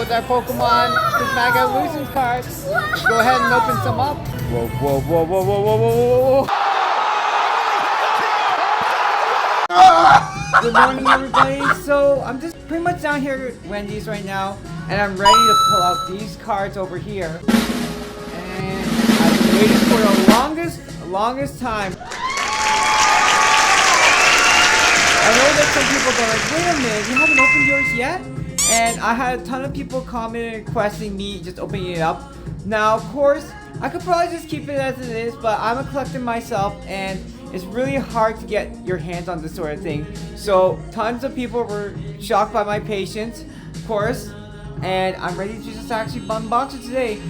with our Pokemon Prismatic Evolutions cards. Let's go ahead and open some up. Whoa, whoa, whoa, whoa, whoa, whoa, whoa, whoa. Good morning, everybody. So I'm just pretty much down here at Wendy's right now, and I'm ready to pull out these cards over here. And I've been waiting for the longest time. I know that some people go like, wait a minute, you haven't opened yours yet? And I had a ton of people commenting requesting me just opening it up. Now, of course, I could probably just keep it as it is, but I'm a collector myself, and it's really hard to get your hands on this sort of thing. So tons of people were shocked by my patience, of course, and I'm ready to just actually unbox it today. You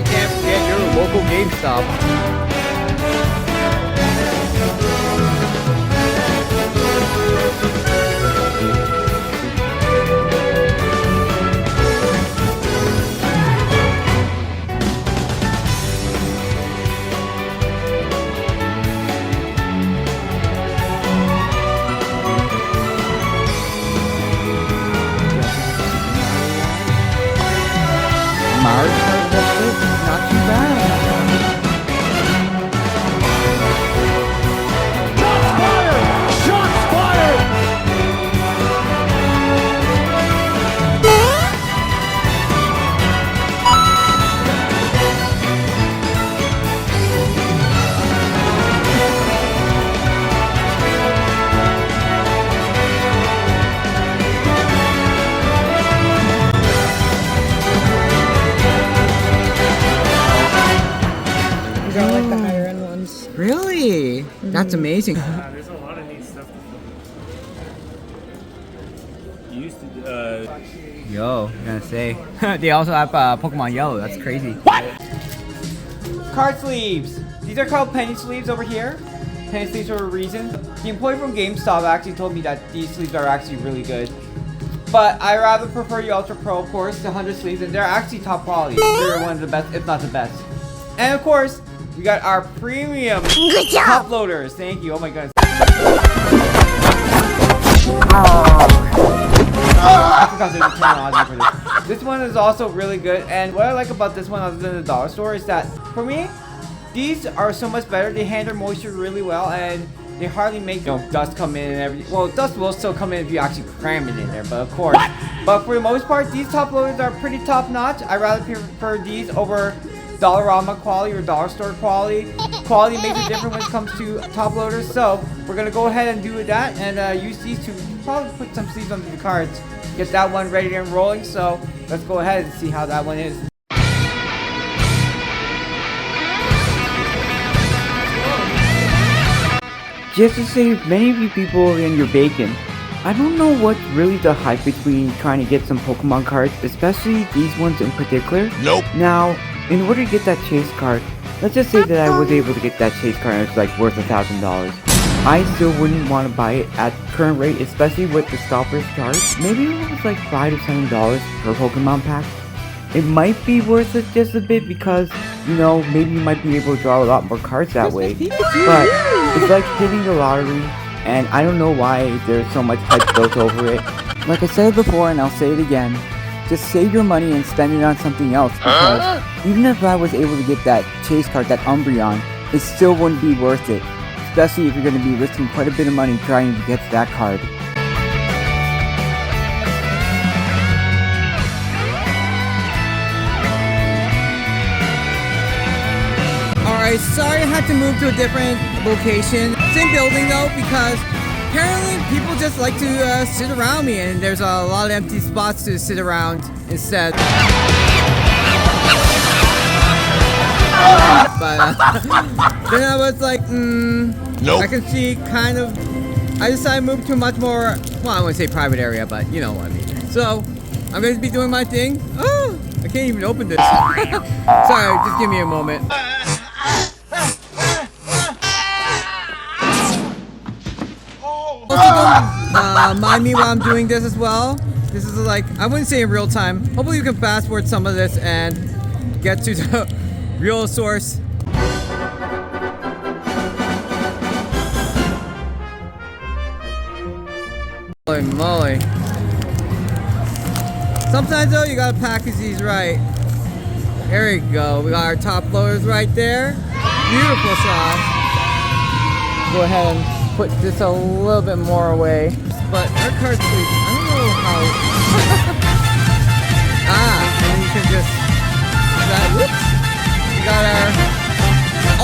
can't forget your local GameStop. Not too bad. Shots fired! Shots fired! I like the higher end ones. Really? That's amazing. There's a lot of neat stuff. You used to, Yo, I'm gonna say. They also have Pokemon Yellow. That's crazy. What? Card sleeves. These are called penny sleeves over here. Penny sleeves for a reason. The employee from GameStop actually told me that these sleeves are actually really good. But I rather prefer the Ultra Pro, of course, the 100 sleeves, and they're actually top quality. They're one of the best, if not the best. And of course, we got our premium Toploaders. Thank you. Oh my goodness. I forgot there's a terminology for this. This one is also really good. And what I like about this one, other than the dollar store, is that for me, these are so much better. They handle moisture really well, and they hardly make dust come in and everything. Well, dust will still come in if you actually cram it in there, but of course. But for the most part, these Toploaders are pretty top notch. I rather prefer these over Dollarama quality or dollar store quality. Quality makes a difference when it comes to Toploaders, so we're gonna go ahead and do that and use these to probably put some sleeves under the cards. Get that one ready and rolling, so let's go ahead and see how that one is. Just to save many of you people in your bacon, I don't know what's really the hype between trying to get some Pokemon cards, especially these ones in particular. Nope. Now, in order to get that chase card, let's just say that I was able to get that chase card and it's like worth $1,000. I still wouldn't want to buy it at current rate, especially with the scalpers charge. Maybe it was like $5 to $7 per Pokemon pack. It might be worth it just a bit because, you know, maybe you might be able to draw a lot more cards that way. But it's like hitting the lottery, and I don't know why there's so much hype built over it. Like I said before, and I'll say it again, just save your money and spend it on something else, because even if I was able to get that chase card, that Umbreon, it still wouldn't be worth it. Especially if you're going to be risking quite a bit of money trying to get that card. Alright, sorry I had to move to a different location. Same building though, because apparently people just like to sit around me, and there's a lot of empty spots to sit around instead. But then I was like, nope. I can see kind of, I decided to move to a much more, well, I wouldn't say private area, but you know what I mean. So, I'm going to be doing my thing. Oh, I can't even open this. Sorry, just give me a moment. Mind me while I'm doing this as well. This is like, I wouldn't say in real time. Hopefully you can fast forward some of this and get to the Real source. Holy moly. Sometimes though, you gotta package these right. There we go. We got our top loaders right there. Beautiful shot. Go ahead and put this a little bit more away. But our cart's pretty, I don't know how. And then you can just, whoops. We got our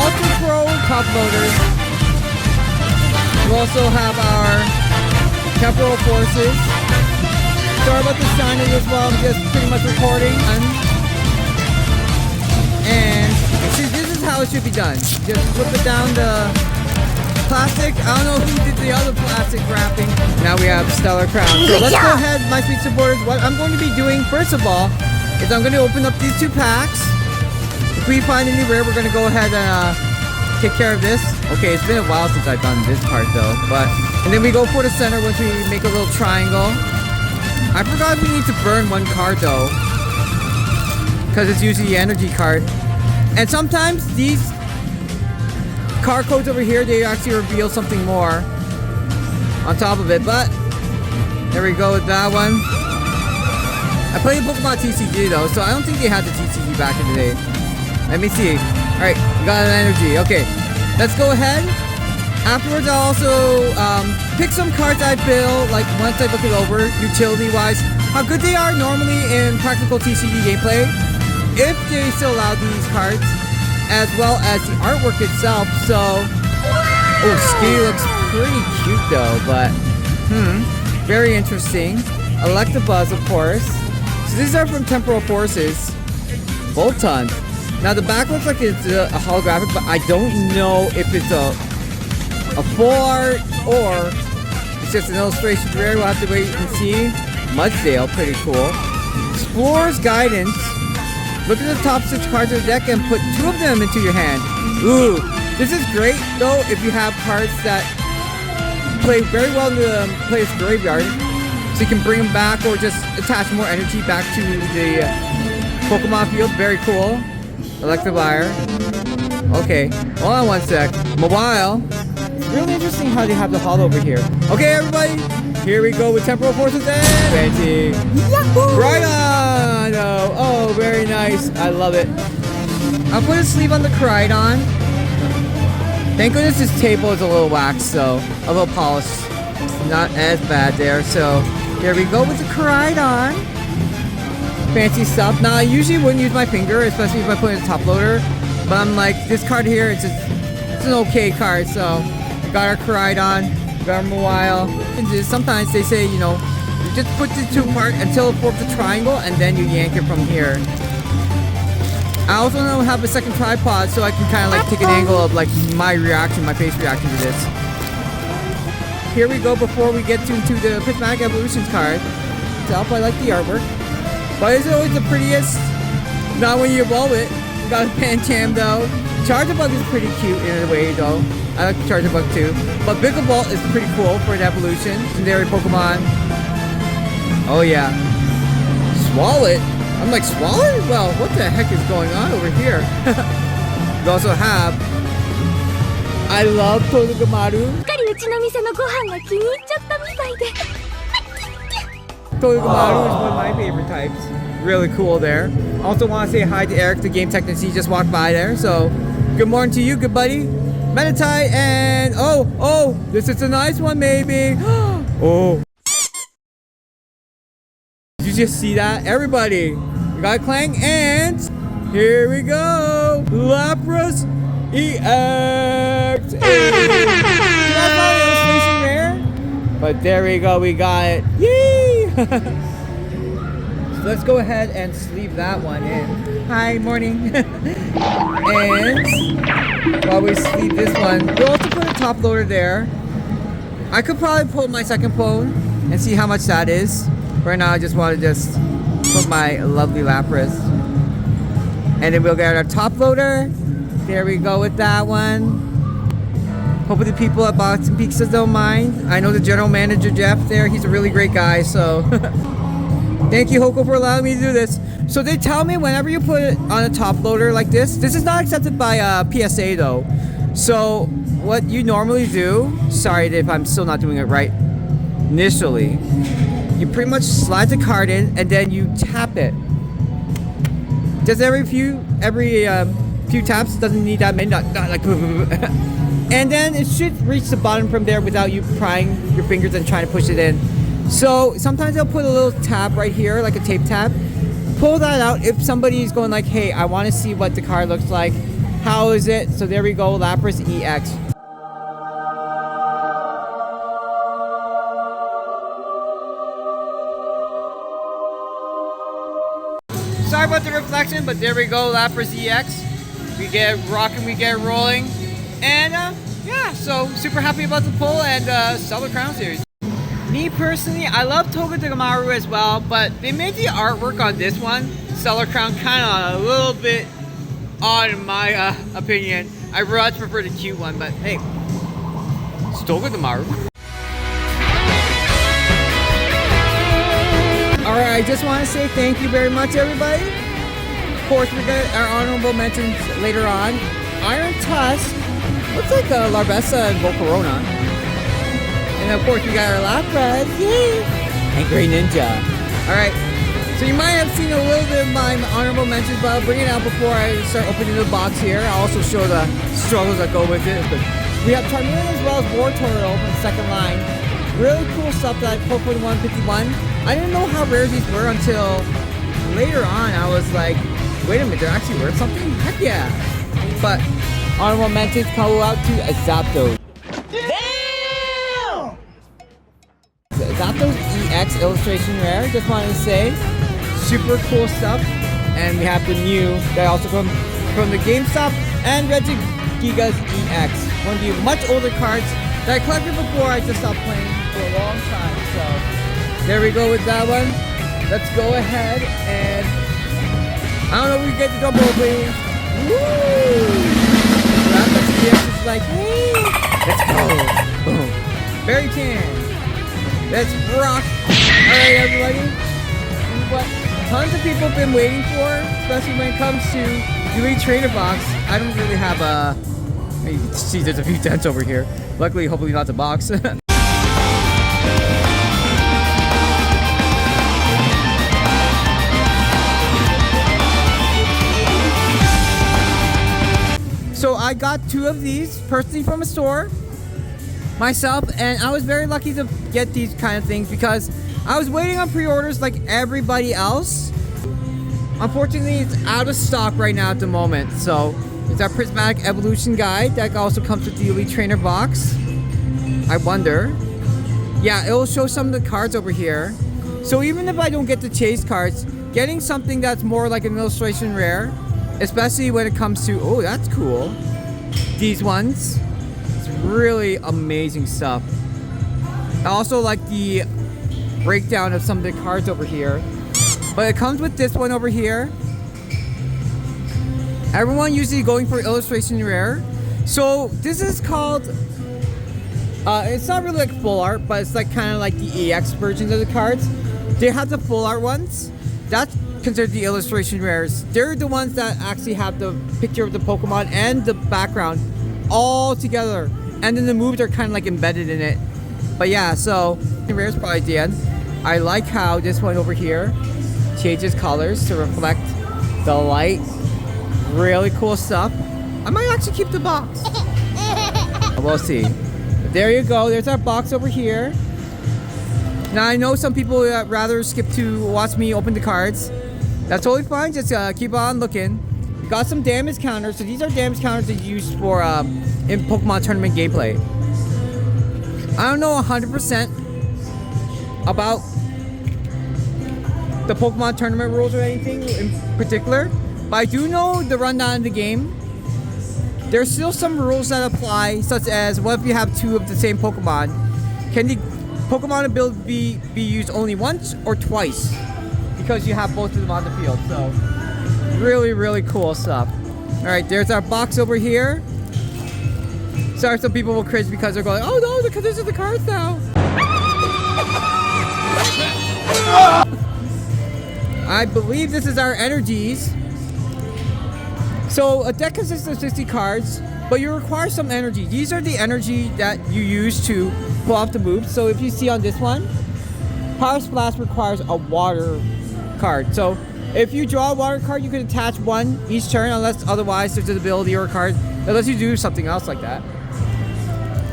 Ultra Pro top loaders. We also have our Temporal forces. Sorry about the signage as well, I'm just pretty much recording. And see, this is how it should be done. Just flip it down the plastic. I don't know who did the other plastic wrapping. Now we have Stellar Crown. So let's go ahead, my sweet supporters. What I'm going to be doing, first of all, is I'm going to open up these 2 packs. If we find any rare, we're going to go ahead and take care of this. Okay, it's been a while since I've done this part though. And then we go for the center once we make a little triangle. I forgot we need to burn 1 card though, because it's usually the energy card. And sometimes these card codes over here, they actually reveal something more on top of it. But there we go with that one. I played Pokemon TCG though, so I don't think they had the TCG back in the day. Let me see. Alright, we got an energy. Okay, let's go ahead. Afterwards, I'll also pick some cards I build, like once I look it over, utility-wise, how good they are normally in practical TCG gameplay, if they still allow these cards, as well as the artwork itself. So, oh, Ski looks pretty cute though, but, very interesting. Electabuzz, of course. So these are from Temporal Forces. Volton. Now the back looks like it's a holographic, but I don't know if it's a full art or it's just an illustration rare. We'll have to wait and see. Mudsdale, pretty cool. Explorer's Guidance. Look at the top 6 cards of the deck and put 2 of them into your hand. Ooh, this is great though if you have cards that play very well in the player's graveyard, so you can bring them back or just attach more energy back to the Pokemon field. Very cool. Electivire. Okay, hold on one sec. Mobile. It's really interesting how they have the holo over here. Okay, everybody, here we go with Temporal Forces and Fancy. Right on! Oh, very nice. I love it. I'll put a sleeve on the Koraidon. Thank goodness this table is a little waxed, so a little polished. It's not as bad there. So here we go with the Koraidon. Fancy stuff. Now I usually wouldn't use my finger, especially if I put in a top loader. But I'm like, this card here, it's an okay card. So we got our Koraidon, we got our Mawile. And just, sometimes they say, you know, you just put the 2 apart until it forms a triangle, and then you yank it from here. I also don't have a second tripod, so I can kind of like take an angle of like my reaction, my face reaction to this. Here we go before we get into the Prismatic Evolutions card. Itself, I like the artwork. But is it always the prettiest? Not when you evolve it. We got a Pancham though. Charjabug is pretty cute in a way though. I like Charjabug too. But Bigglebolt is pretty cool for an evolution. Legendary Pokemon. Oh yeah. Swalot? I'm like, Swalot? Well, what the heck is going on over here? We also have... I love Togamaru. Togamaru is one of my favorite types. Really cool there. Also want to say hi to Eric, the game technician. He just walked by there. So, good morning to you, good buddy. Meditite and... Oh, this is a nice one, maybe. Oh. Did you just see that? Everybody, we got Clang and... Here we go. Lapras EX. That's not an illustration rare. But there we go, we got it. Yay! So let's go ahead and sleeve that one in. Hi, morning. And while we sleeve this one, we'll also put a top loader there. I could probably pull my second phone and see how much that is. Right now, I just want to put my lovely Lapras. And then we'll get our top loader. There we go with that one. Hopefully the people at Box and Pizzas don't mind. I know the general manager, Jeff, there. He's a really great guy, so... Thank you, Hoko, for allowing me to do this. So they tell me whenever you put it on a top loader like this is not accepted by PSA though. So what you normally do, sorry if I'm still not doing it right, initially, you pretty much slide the card in and then you tap it. Just every few taps, doesn't need that many, not like and then it should reach the bottom from there without you prying your fingers and trying to push it in. So sometimes they'll put a little tab right here, like a tape tab. Pull that out if somebody's going like, hey, I want to see what the card looks like. How is it? So there we go, Lapras EX. Sorry about the reflection, but there we go, Lapras EX. We get rocking, we get rolling. And yeah, so super happy about the pull and Stellar Crown Series. Me personally, I love Togedemaru as well, but they made the artwork on this one, Stellar Crown, kind of a little bit odd in my opinion. I much prefer the cute one, but hey, it's Togedemaru. Alright, I just want to say thank you very much, everybody. Of course, we got our honorable mentions later on. Iron Tusk, looks like a Larvesta and Volcarona. And of course, we got our Lapras, yay! And Grey Ninja. Alright, so you might have seen a little bit of my honorable mentions, but I'll bring it out before I start opening the box here. I'll also show the struggles that go with it. But we have Charmeleon as well as Wartortle from the second line. Really cool stuff that 4.151. I didn't know how rare these were until later on. I was like, wait a minute, they're actually worth something? Heck yeah! But honorable mentions go out to Zapdos. Zapdos EX illustration rare, just wanted to say, super cool stuff. And we have the new that also comes from the GameStop and Regigigas EX. One of the much older cards that I collected before I just stopped playing for a long time. So there we go with that one. Let's go ahead and I don't know if we get the double opening. Woo! Zapdos EX is like, hey, let's go. Boom. Very tan. Let's rock! Alright, everybody. This is what tons of people have been waiting for, especially when it comes to Elite Trainer Box. I don't really have a... You can see there's a few dents over here. Luckily, hopefully not the box. So I got 2 of these personally from a store myself, and I was very lucky to get these kind of things because I was waiting on pre-orders like everybody else. Unfortunately, it's out of stock right now at the moment. So it's our Prismatic Evolution guide that also comes with the Elite Trainer box. I wonder. Yeah, it will show some of the cards over here. So even if I don't get the chase cards, getting something that's more like an illustration rare, especially when it comes to, oh, that's cool, these ones. Really amazing stuff. I also like the breakdown of some of the cards over here, but it comes with this one over here. Everyone usually going for illustration rare, so this is called it's not really like full art, but it's like kind of like the EX versions of the cards. They have the full art ones, that's considered the illustration rares. They're the ones that actually have the picture of the Pokemon and the background all together. And then the moves are kind of like embedded in it. But yeah, so the rare's probably at the end. I like how this one over here changes colors to reflect the light. Really cool stuff. I might actually keep the box. We'll see. But there you go. There's our box over here. Now I know some people would rather skip to watch me open the cards. That's totally fine. Just keep on looking. We got some damage counters. So these are damage counters that you use for in Pokemon tournament gameplay. I don't know 100% about the Pokemon tournament rules or anything in particular, but I do know the rundown of the game. There's still some rules that apply, such as what if you have 2 of the same Pokemon? Can the Pokemon ability be used only once or twice? Because you have both of them on the field. So really, really cool stuff. Alright, there's our box over here. Sorry, some people will cringe because they're going, oh no, these are the cards now. I believe this is our energies. So a deck consists of 60 cards, but you require some energy. These are the energy that you use to pull off the moves. So if you see on this one, Power Splash requires a water card. So if you draw a water card, you can attach one each turn, unless otherwise there's an ability or a card that lets you do something else like that.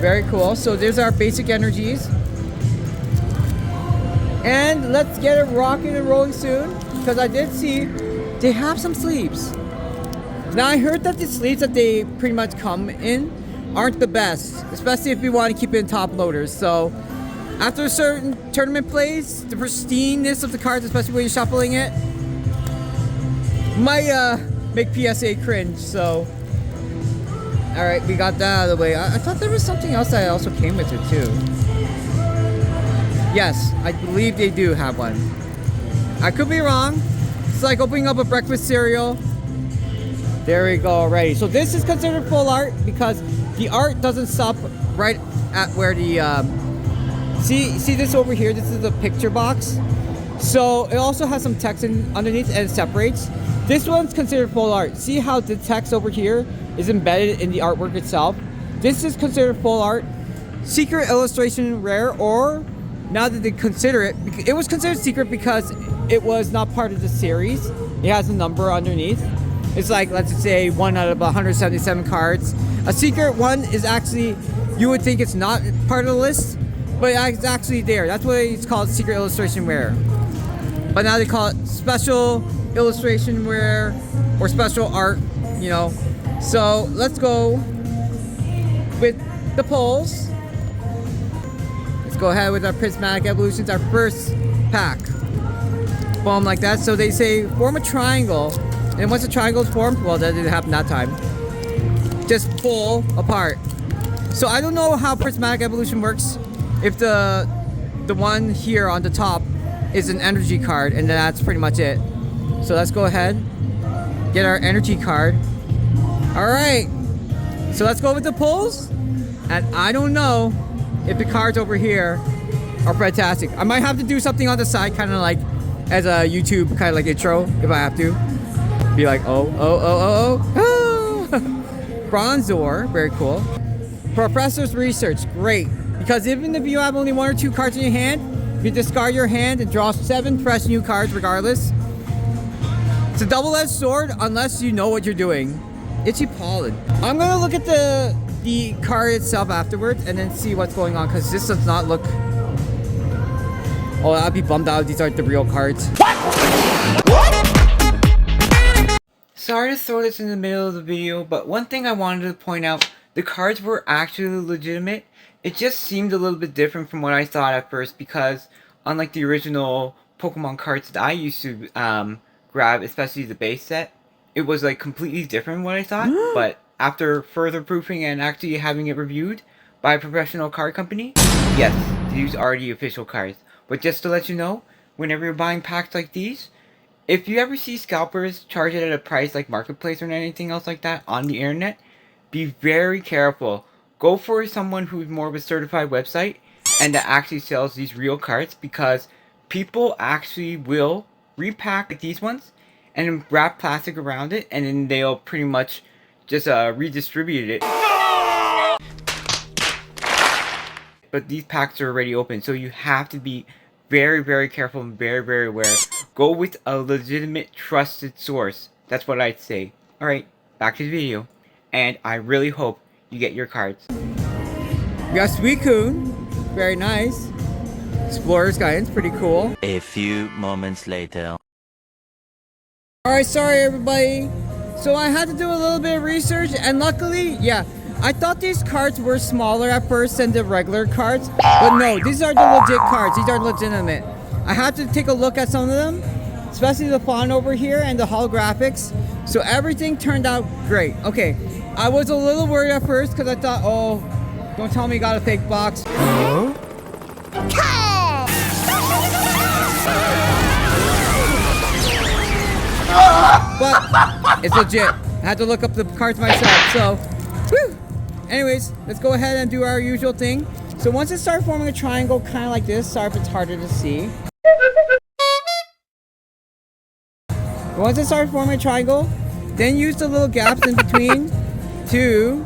Very cool. So there's our basic energies. And let's get it rocking and rolling soon, because I did see they have some sleeves. Now I heard that the sleeves that they pretty much come in aren't the best, especially if you want to keep it in top loaders. So after a certain tournament plays, the pristineness of the cards, especially when you're shuffling it, might make PSA cringe. So alright, we got that out of the way. I thought there was something else that also came with it too. Yes, I believe they do have one. I could be wrong. It's like opening up a breakfast cereal. There we go already. So this is considered full art because the art doesn't stop right at where the see this over here. This is the picture box. So it also has some text underneath and it separates. This one's considered full art. See how the text over here is embedded in the artwork itself? This is considered full art. Secret illustration rare, or now that they consider it, it was considered secret because it was not part of the series. It has a number underneath. It's like, let's just say 1 out of 177 cards. A secret one is actually, you would think it's not part of the list, but it's actually there. That's why it's called secret illustration rare. But now they call it special illustration rare or special art, you know. So let's go with the polls. Let's go ahead with our Prismatic Evolutions, our first pack. Boom, like that. So they say form a triangle. And once the triangle is formed, well, that didn't happen that time. Just pull apart. So I don't know how Prismatic Evolution works. If the one here on the top is an energy card, and that's pretty much it. So let's go ahead, get our energy card. All right. So let's go with the pulls. And I don't know if the cards over here are fantastic. I might have to do something on the side, kind of like as a YouTube kind of like intro, if I have to. Be like, oh. Bronzor, very cool. Professor's Research, great. Because even if you have only 1 or 2 cards in your hand, you discard your hand and draw 7 fresh new cards regardless. It's a double-edged sword unless you know what you're doing. Itchy Pollen. I'm gonna look at the card itself afterwards and then see what's going on, because this does not look... Oh, I'd be bummed out if these aren't the real cards. Sorry to throw this in the middle of the video, but one thing I wanted to point out, the cards were actually legitimate. It just seemed a little bit different from what I thought at first, because unlike the original Pokemon cards that I used to grab, especially the base set, it was like completely different what I thought. But after further proofing and actually having it reviewed by a professional card company, yes, these are the official cards. But just to let you know, whenever you're buying packs like these, if you ever see scalpers charge it at a price like Marketplace or anything else like that on the internet, be very careful. Go for someone who's more of a certified website and that actually sells these real cards, because people actually will repack these ones and then wrap plastic around it, and then they'll pretty much just redistribute it. But these packs are already open, so you have to be very, very careful and very, very aware. Go with a legitimate, trusted source. That's what I'd say. Alright, back to the video. And I really hope you get your cards. We got Suicune. Very nice. Explorer's Guidance, pretty cool. A few moments later. Alright, sorry everybody. So I had to do a little bit of research, and luckily, yeah, I thought these cards were smaller at first than the regular cards, but no, these are the legit cards. These are legitimate. I had to take a look at some of them, especially the font over here and the holographics. So everything turned out great. Okay, I was a little worried at first because I thought, oh, don't tell me you got a fake box. Huh? But it's legit. I had to look up the cards myself, so whew. Anyways, let's go ahead and do our usual thing. So once it starts forming a triangle kind of like this, sorry if it's harder to see. Once it starts forming a triangle, then use the little gaps in between to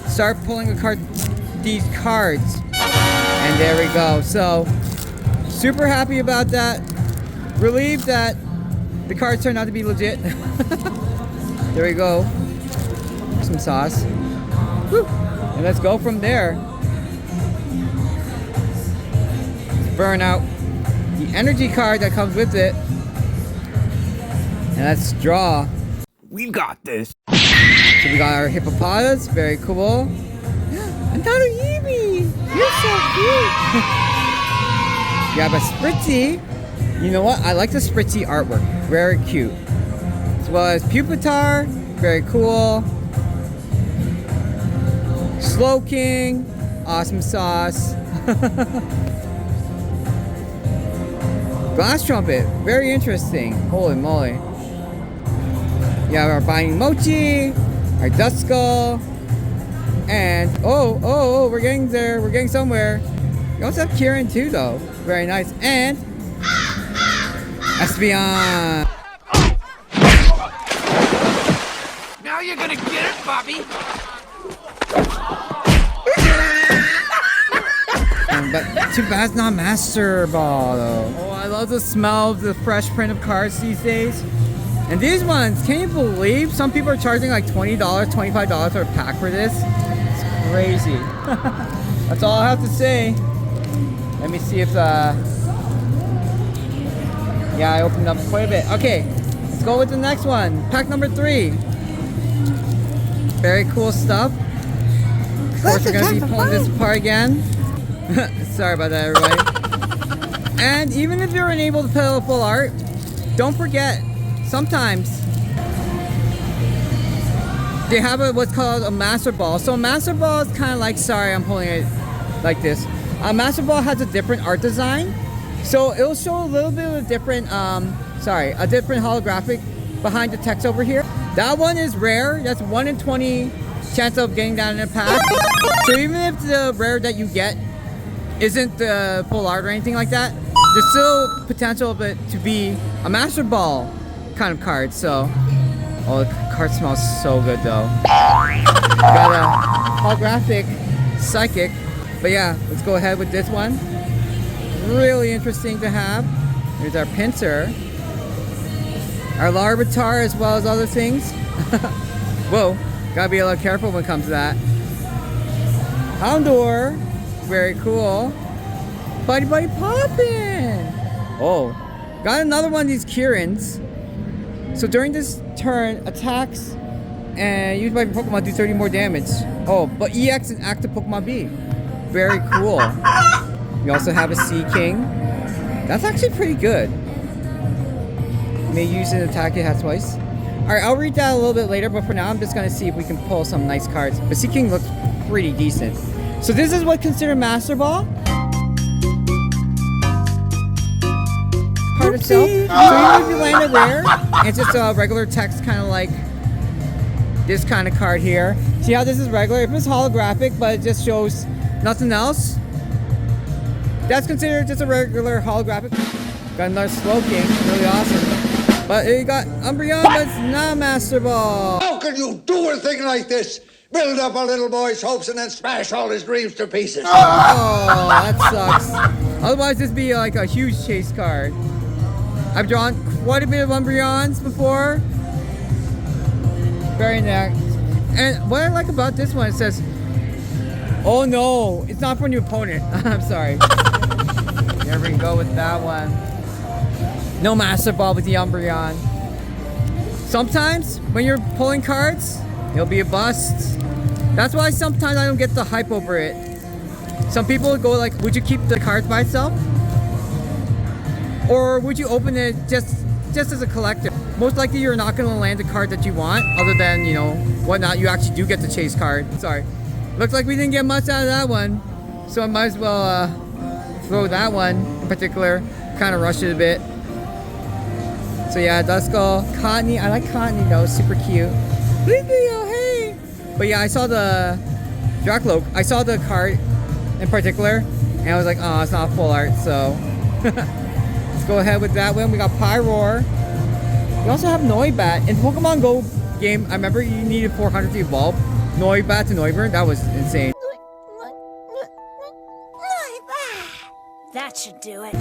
start pulling these cards. And there we go. So, super happy about that. Relieved that the cards turned out to be legit. There we go. Some sauce. Woo. And let's go from there. Burn out the energy card that comes with it. And let's draw. We've got this. So we got our hippopotamus. Very cool. Another Eevee! You're so cute! You have a Spritzy. You know what? I like the Spritzy artwork. Very cute. As well as Pupitar. Very cool. Slowking. Awesome sauce. Glass Trumpet. Very interesting. Holy moly. You have our Binding Mochi. Our Duskull. And oh, we're getting there. We're getting somewhere. You also have Kieran too, though. Very nice. And Espeon. Now you're gonna get it, Bobby. But too bad it's not Master Ball, though. Oh, I love the smell of the fresh print of cards these days. And these ones, can you believe some people are charging like $20, $25 for a pack for this? It's crazy. That's all I have to say. Let me see if, yeah, I opened up quite a bit. Okay, let's go with the next one. Pack number 3. Very cool stuff. Of course, we're going to be pulling this apart again. Sorry about that, everybody. And even if you're unable to pull full art, don't forget, sometimes they have what's called a Master Ball. So a Master Ball is kind of like, sorry, I'm holding it like this. A Master Ball has a different art design. So it'll show a little bit of a different, a different holographic behind the text over here. That one is rare. That's 1 in 20 chance of getting that in a pack. So even if the rare that you get isn't the full art or anything like that, there's still potential of it to be a Master Ball kind of card. So, oh, the card smells so good though. Got a holographic psychic, but yeah, let's go ahead with this one. Really interesting to have. Here's our Pinsir, our Larvitar, as well as other things. Whoa, gotta be a little careful when it comes to that. Houndour, very cool. Buddy Poppin'. Oh, got another one of these Kiorans. So during this turn, attacks and used by Pokemon do 30 more damage. Oh, but EX and active Pokemon B. Very cool. We also have a Sea King. That's actually pretty good. May use an attack it has twice. Alright, I'll read that a little bit later, but for now I'm just gonna see if we can pull some nice cards. But Sea King looks pretty decent. So this is what's considered Master Ball. Card itself. So even if you land a rare, it's just a regular text, kind of like this kind of card here. See how this is regular? If it's holographic, but it just shows nothing else, that's considered just a regular holographic. Got another Slowking, really awesome. But you got Umbreon, but it's not Master Ball. How can you do a thing like this? Build up a little boy's hopes and then smash all his dreams to pieces. Oh, that sucks. Otherwise, this would be like a huge chase card. I've drawn quite a bit of Umbreons before. Very nice. And what I like about this one, it says, oh no, it's not for your opponent. I'm sorry. There we go with that one. No Master Ball with the Umbreon. Sometimes, when you're pulling cards, it'll be a bust. That's why sometimes I don't get the hype over it. Some people go like, would you keep the cards by itself? Or would you open it just as a collector? Most likely you're not going to land the card that you want, other than, you know, whatnot. You actually do get the chase card. Sorry. Looks like we didn't get much out of that one. So I might as well throw that one in particular. Kind of rush it a bit. So yeah, Duskull, Cottony. I like Cottony though, super cute. Leo, hey! But yeah, I saw the Dracloak. I saw the card in particular, and I was like, oh, it's not full art, so let's go ahead with that one. We got Pyroar. You also have Noibat. In Pokemon Go game, I remember you needed 400 to evolve Noibat to Noivern. That was insane. That should do it.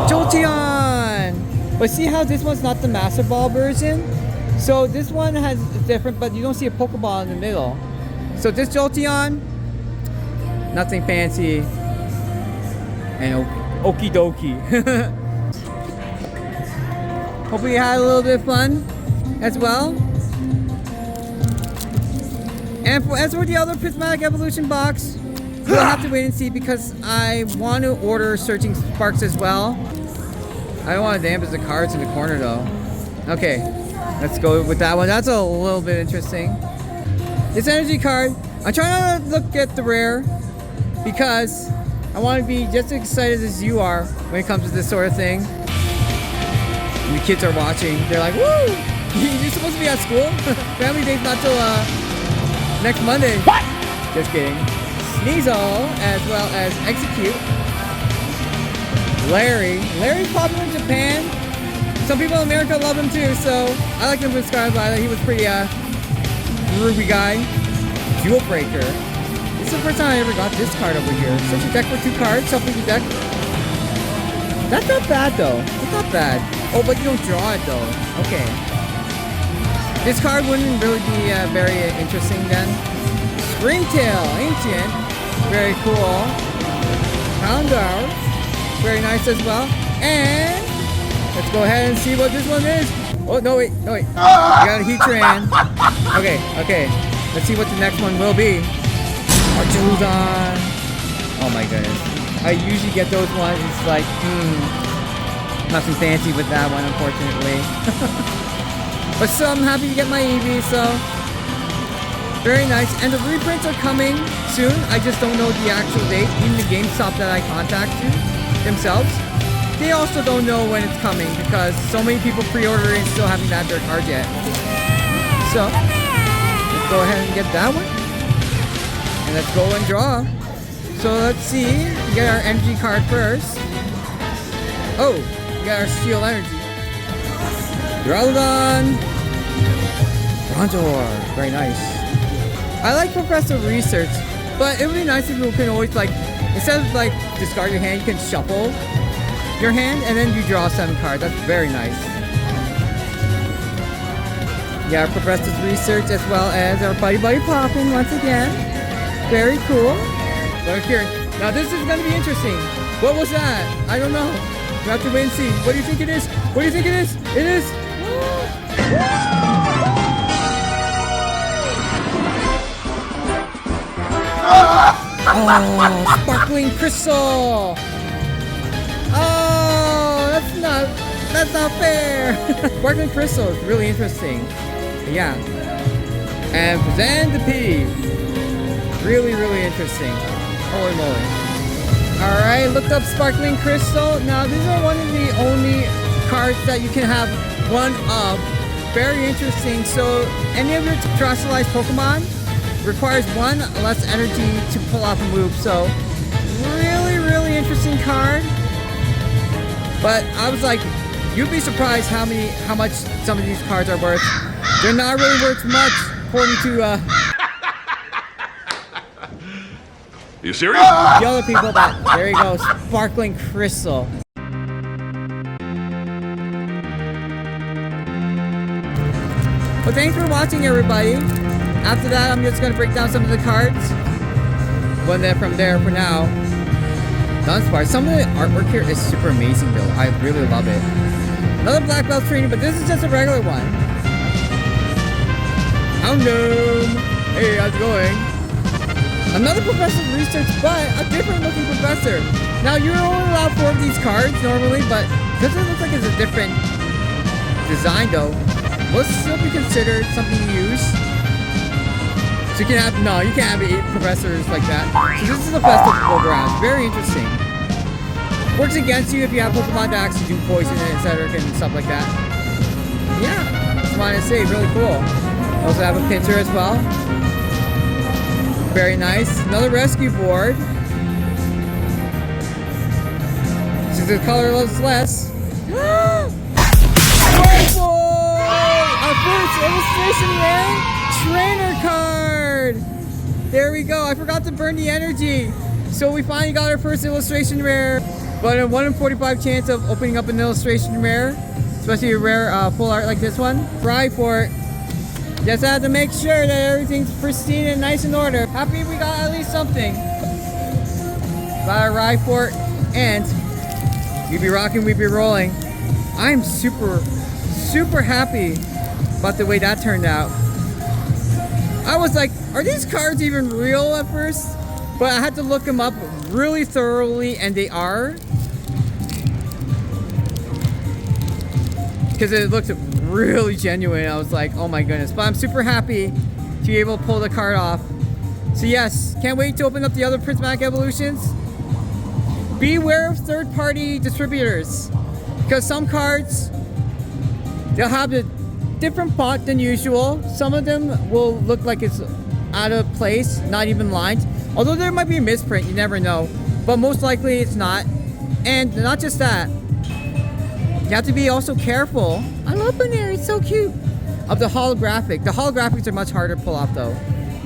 Jolteon! But see how this one's not the Master Ball version? So this one has different, but you don't see a Pokeball in the middle. So this Jolteon, nothing fancy. And okie dokie. Hopefully you had a little bit of fun as well. And as for the other Prismatic Evolution box, we'll have to wait and see because I want to order Searching Sparks as well. I don't want to damage the cards in the corner though. Okay, let's go with that one. That's a little bit interesting. This energy card, I'm trying not to look at the rare because I want to be just as excited as you are when it comes to this sort of thing. And the kids are watching. They're like, woo! You're supposed to be at school? Family day's not till next Monday. What? Just kidding. Sneasel, as well as Execute. Larry's popular in Japan. Some people in America love him too, so I like him with Scarlet Violet. He was pretty ruby guy. Jewel Breaker. This is the first time I ever got this card over here. Such a deck for 2 cards, shuffle your deck. That's not bad though. It's not bad. Oh, but you don't draw it though. Okay. This card wouldn't really be very interesting then. Screamtail, Ancient. Very cool. Houndour. Very nice as well. And let's go ahead and see what this one is. Oh, no wait. You got a Heatran. Okay. Let's see what the next one will be. Archudon. Oh my goodness. I usually get those ones. It's like, nothing fancy with that one, unfortunately. But still, I'm happy to get my Eevee, so very nice. And the reprints are coming soon. I just don't know the actual date. Even the GameStop that I contacted themselves, they also don't know when it's coming because so many people pre-ordering and still haven't had their card yet. So let's go ahead and get that one. And let's go and draw. So let's see. We get our energy card first. Oh, we got our Steel Energy. Duraludon. Bronzor. Very nice. I like Professor Research, but it would be nice if you can always like, instead of like discard your hand, you can shuffle your hand and then you draw 7 cards. That's very nice. Yeah, Professor's Research as well as our Buddy Poppin' once again. Very cool. But here, now this is gonna be interesting. What was that? I don't know. We have to wait and see. What do you think it is? What do you think it is? It is. Oh, Sparkling Crystal. Oh, that's not fair. Sparkling Crystal is really interesting. Yeah. And Zandapi. Really interesting. Holy moly. Alright, looked up Sparkling Crystal. Now, these are one of the only cards that you can have one of. Very interesting. So, any of your terrestrialized Pokemon requires 1 less energy to pull off a move. So, really interesting card. But I was like, you'd be surprised how much some of these cards are worth. They're not really worth much, according to You serious? the other people. That there you go, Sparkling Crystal. Well, thanks for watching, everybody. After that, I'm just gonna break down some of the cards. But then from there, for now, Dunsparce. Some of the artwork here is super amazing, though. I really love it. Another Black Belt training, but this is just a regular one. Houndoom. Hey, how's it going? Another Professor Research, but a different looking professor. Now, you're only allowed 4 of these cards normally, but because it looks like it's a different design, though, will still be considered something to use. So you can have, no, you can't have 8 professors like that. So this is a festival ground. Very interesting. Works against you if you have Pokemon that actually do poison and etc. and stuff like that. Yeah, just wanted to say, really cool. Also have a pincer as well. Very nice. Another rescue board. Since the color loves less. Oh boy! first illustration rare trainer card. There we go. I forgot to burn the energy. So we finally got our first illustration rare. But a 1 in 45 chance of opening up an illustration rare, especially a rare full art like this one. Try for it. Just had to make sure that everything's pristine and nice in order. Happy we got at least something. Got a ride for it, and we be rocking, we be rolling. I'm super happy about the way that turned out. I was like, are these cards even real at first? But I had to look them up really thoroughly, and they are. Because it looked really genuine. I was like, oh my goodness. But I'm super happy to be able to pull the card off. So yes, can't wait to open up the other Prismatic Evolutions. Beware of third-party distributors. Because some cards, they'll have a different font than usual. Some of them will look like it's out of place, not even lined. Although there might be a misprint, you never know. But most likely it's not. And not just that. You have to be also careful. I love Banner, it's so cute. Of the holographic. The holographics are much harder to pull off though.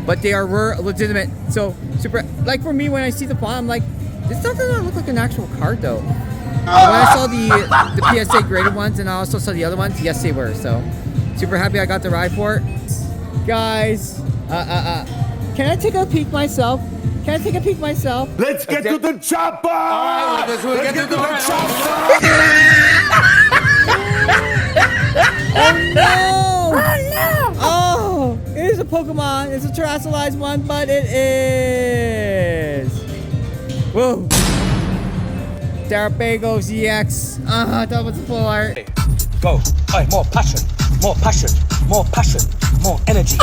But they are legitimate. So super, like for me when I see the font, I'm like, this doesn't look like an actual card though. When I saw the PSA graded ones and I also saw the other ones, yes they were. So super happy I got the ride for it. Guys, can I take a peek myself? Can I take a peek myself? Let's get to the chopper! Alright, let's get to the chopper! Oh no! Oh no! Oh! It is a Pokemon. It's a terrestrialized one, but it is. Whoa! Terapago ZX. I thought it was a full art. Go. Hey, more passion, more passion, more passion, more energy.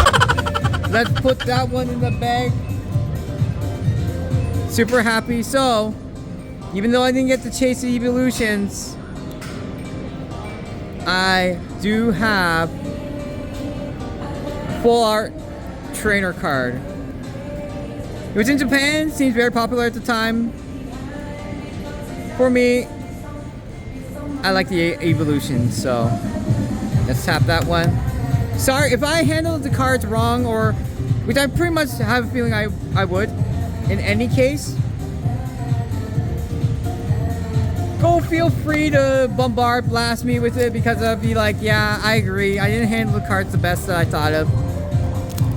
Let's put that one in the bag. Super happy. So, even though I didn't get to chase the evolutions, I do have full art trainer card. It was in Japan, seems very popular at the time. For me, I like the evolutions, so let's tap that one. Sorry if I handled the cards wrong, or which I pretty much have a feeling I would. In any case, go feel free to bombard, blast me with it, because I'll be like, yeah, I agree. I didn't handle the cards the best that I thought of.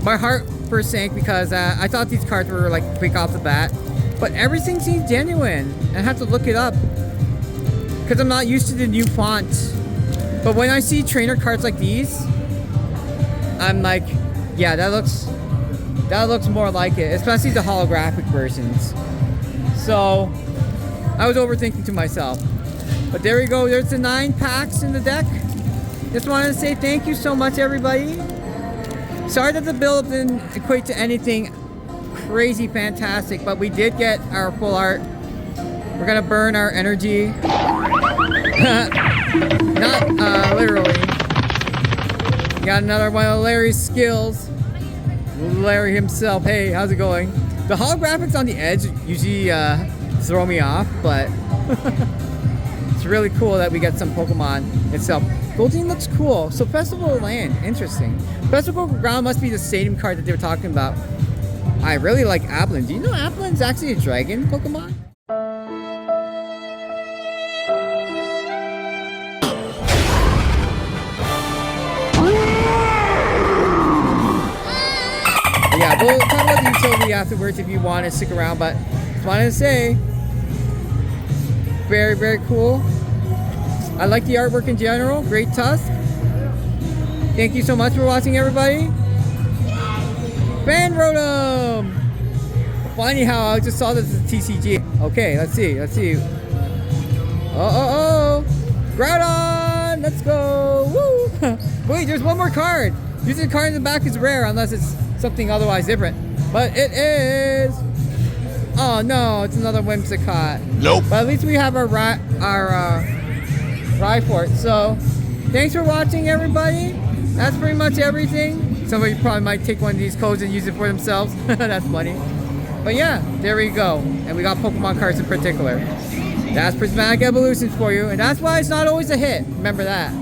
My heart first sank because I thought these cards were like quick off the bat, but everything seems genuine. I have to look it up because I'm not used to the new font. But when I see trainer cards like these, I'm like, yeah, that looks more like it, especially the holographic versions. So I was overthinking to myself. But there we go. There's the 9 packs in the deck. Just wanted to say thank you so much, everybody. Sorry that the build didn't equate to anything crazy fantastic, but we did get our full art. We're gonna burn our energy. Not literally. Got another one of Larry's skills. Larry himself. Hey, how's it going? The holographics on the edge usually throw me off, but it's really cool that we get some Pokemon itself. Goldeen looks cool. So Festival of Land, interesting. Festival Ground must be the stadium card that they were talking about. I really like Applin. Do you know Applin's actually a dragon Pokemon? Yeah, we'll talk about the utility afterwards if you want to stick around, but just wanted to say, very, very cool. I like the artwork in general. Great tusk. Thank you so much for watching, everybody. Fan Rotom! Funny how I just saw this as TCG. Okay, let's see. Oh. Groudon! Let's go! Woo! Wait, there's one more card. Usually the card in the back is rare unless it's something otherwise different. But it is... Oh no, it's another Whimsicott. Nope. But at least we have our Rhyfort. So, thanks for watching, everybody. That's pretty much everything. Somebody probably might take one of these codes and use it for themselves. That's funny. But yeah, there we go. And we got Pokemon cards in particular. That's Prismatic Evolutions for you. And that's why it's not always a hit. Remember that.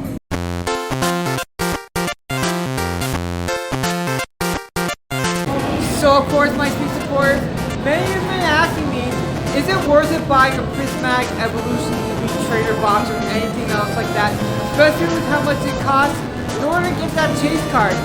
So of course, my sweet supporters, many of you have been asking me, is it worth it buying a Prismatic Evolutions ETB trader box or anything else like that, especially with how much it costs in order to get that chase card?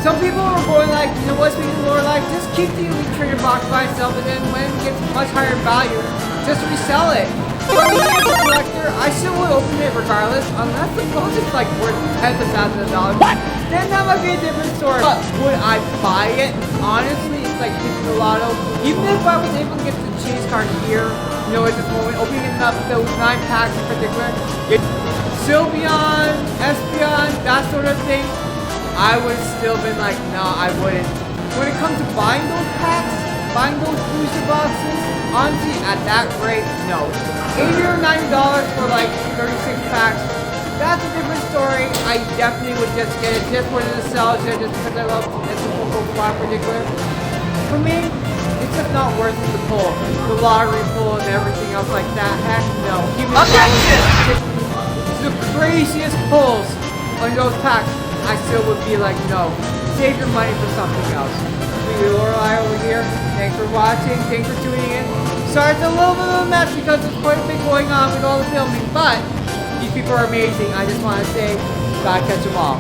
Some people are going like, you know what, SweetlyLorelei, just keep the Elite Trader box by itself, and then when it gets much higher value, just resell it. But me as a collector, I still would open it regardless, unless suppose it's like worth tens of thousands of dollars. Then that might be a different story. But would I buy it? Honestly, it's like hitting the lotto. Even if I was able to get the chase card here, you know, at this moment, opening up those 9 packs in particular, get Sylveon, Espeon, that sort of thing, I would have still been like, no, I wouldn't. When it comes to buying those packs, buying those booster boxes, honestly, at that rate, no. $80 or $90 for like 36 packs, that's a different story. I definitely would just get it just for the nostalgia, just because I love Pokemon in particular. For me, it's just not worth it to pull. The lottery pull and everything else like that, heck no. Even the craziest pulls on those packs, I still would be like, no, save your money for something else. SweetlyLorelei over here, thanks for watching, thanks for tuning in. Sorry it's a little bit of a mess because there's quite a bit going on with all the filming, but these people are amazing. I just want to say, gotta catch them all.